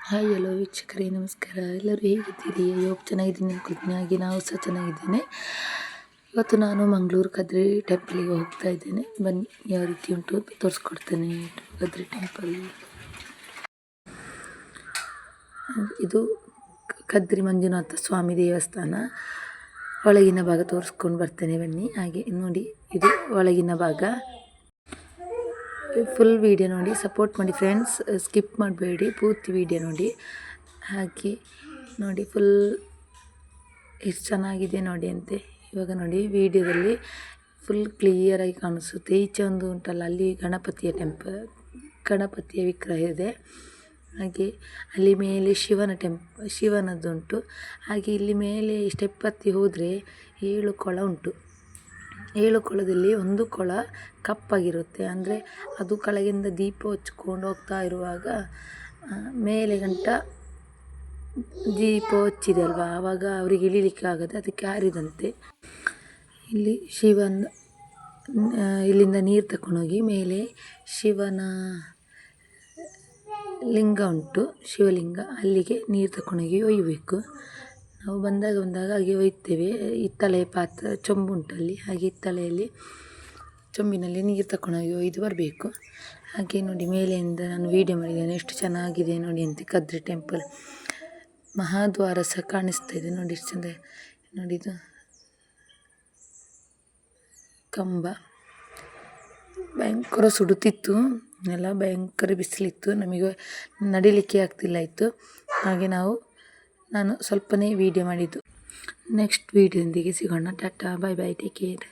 Hi hello ವೀಕ್ಷಕರೇ, ನಮಸ್ಕಾರ. ಎಲ್ಲರೂ ಹೇಗಿದ್ದೀರಿ? ಯೋಗ ಚೆನ್ನಾಗಿದ್ದೀನಿ ಅನ್ಕೊಳ್ತೀನಿ. ಹಾಗೆ ನಾವು ಸಹ ಚೆನ್ನಾಗಿದ್ದೇನೆ. ಇವತ್ತು ನಾನು ಮಂಗಳೂರು ಕದ್ರಿ ಟೆಂಪಲಿಗೆ ಹೋಗ್ತಾ ಇದ್ದೇನೆ. ಬನ್ನಿ, ಯಾವ ರೀತಿ ಉಂಟು ತೋರಿಸ್ಕೊಡ್ತೇನೆ. ಕದ್ರಿ ಟೆಂಪಲ್ ಇದು ಕದ್ರಿ ಮಂಜುನಾಥ ಸ್ವಾಮಿ ದೇವಸ್ಥಾನ. ಒಳಗಿನ ಭಾಗ ತೋರಿಸ್ಕೊಂಡು ಬರ್ತೇನೆ ಬನ್ನಿ. ಹಾಗೆ ನೋಡಿ, ಇದು ಒಳಗಿನ ಭಾಗ. ಫುಲ್ ವಿಡಿಯೋ ನೋಡಿ, ಸಪೋರ್ಟ್ ಮಾಡಿ ಫ್ರೆಂಡ್ಸ್. ಸ್ಕಿಪ್ ಮಾಡಬೇಡಿ, ಪೂರ್ತಿ ವಿಡಿಯೋ ನೋಡಿ. ಹಾಗೆ ನೋಡಿ, ಫುಲ್ ಎಷ್ಟು ಚೆನ್ನಾಗಿದೆ ನೋಡಿ ಅಂತೆ. ಇವಾಗ ನೋಡಿ, ವಿಡಿಯೋದಲ್ಲಿ ಫುಲ್ ಕ್ಲಿಯರಾಗಿ ಕಾಣಿಸುತ್ತೆ. ಈಚೆ ಒಂದು ಉಂಟಲ್ಲ, ಅಲ್ಲಿ ಗಣಪತಿಯ ವಿಗ್ರಹ ಇದೆ. ಹಾಗೆ ಅಲ್ಲಿ ಮೇಲೆ ಶಿವನದ್ದುಂಟು. ಹಾಗೆ ಇಲ್ಲಿ ಮೇಲೆ ಸ್ಟೆಪ್ ಹತ್ತಿ ಹೋದರೆ 7 ಕೊಳ ಉಂಟು. 7 ಕೊಳದಲ್ಲಿ ಒಂದು ಕೊಳ ಕಪ್ಪಾಗಿರುತ್ತೆ. ಅಂದರೆ ಅದು ಕೆಳಗಿಂದ ದೀಪ ಹಚ್ಕೊಂಡು ಹೋಗ್ತಾ ಇರುವಾಗ ಮೇಲೆ ಗಂಟ ದೀಪ ಹಚ್ಚಿದೆ ಅಲ್ವಾ, ಆವಾಗ ಅವರಿಗೆ ಇಳಿಲಿಕ್ಕೆ ಆಗದೆ ಅದಕ್ಕೆ ಹಾರಿದಂತೆ. ಇಲ್ಲಿ ಇಲ್ಲಿಂದ ನೀರು ತಗೊಂಡೋಗಿ ಮೇಲೆ ಶಿವನ ಲಿಂಗ ಉಂಟು, ಶಿವಲಿಂಗ, ಅಲ್ಲಿಗೆ ನೀರು ತಗೊಂಡೋಗಿ ಒಯ್ಯಬೇಕು. ನಾವು ಬಂದಾಗ ಹಾಗೆ ಒಯ್ತೇವೆ. ಹಿತ್ತಳೆ ಚೊಂಬು ಉಂಟಲ್ಲಿ, ಹಾಗೆ ಹಿತ್ತಳೆಯಲ್ಲಿ ಚೊಂಬಿನಲ್ಲಿ ನೀರು ತಗೊಂಡೋಗಿ ಒಯ್ದು ಬರಬೇಕು. ಹಾಗೆ ನೋಡಿ, ಮೇಲೆಯಿಂದ ನಾನು ವೀಡಿಯೋ ಮಾಡಿದ್ದೇನೆ. ಎಷ್ಟು ಚೆನ್ನಾಗಿದೆ ನೋಡಿ ಅಂತೆ ಕದ್ರಿ ಟೆಂಪಲ್. ಮಹಾದ್ವಾರ ಸಹ ಕಾಣಿಸ್ತಾ ಇದೆ ನೋಡಿ, ಎಷ್ಟು ಚಂದ ನೋಡಿ. ಇದು ಕಂಬ ಭಯಂಕರ ಸುಡುತ್ತಿತ್ತು, ಎಲ್ಲ ಭಯಂಕರ ಬಿಸಿಲಿತ್ತು. ನಮಗೆ ನಡಿಲಿಕ್ಕೆ ಆಗ್ತಿಲ್ಲ ಇತ್ತು. ಹಾಗೆ ನಾನು ಸ್ವಲ್ಪನೇ ವೀಡಿಯೋ ಮಾಡಿದ್ದು. ನೆಕ್ಸ್ಟ್ ವೀಡಿಯೋದೊಂದಿಗೆ ಸಿಗೋಣ. Tata, bye bye, take care.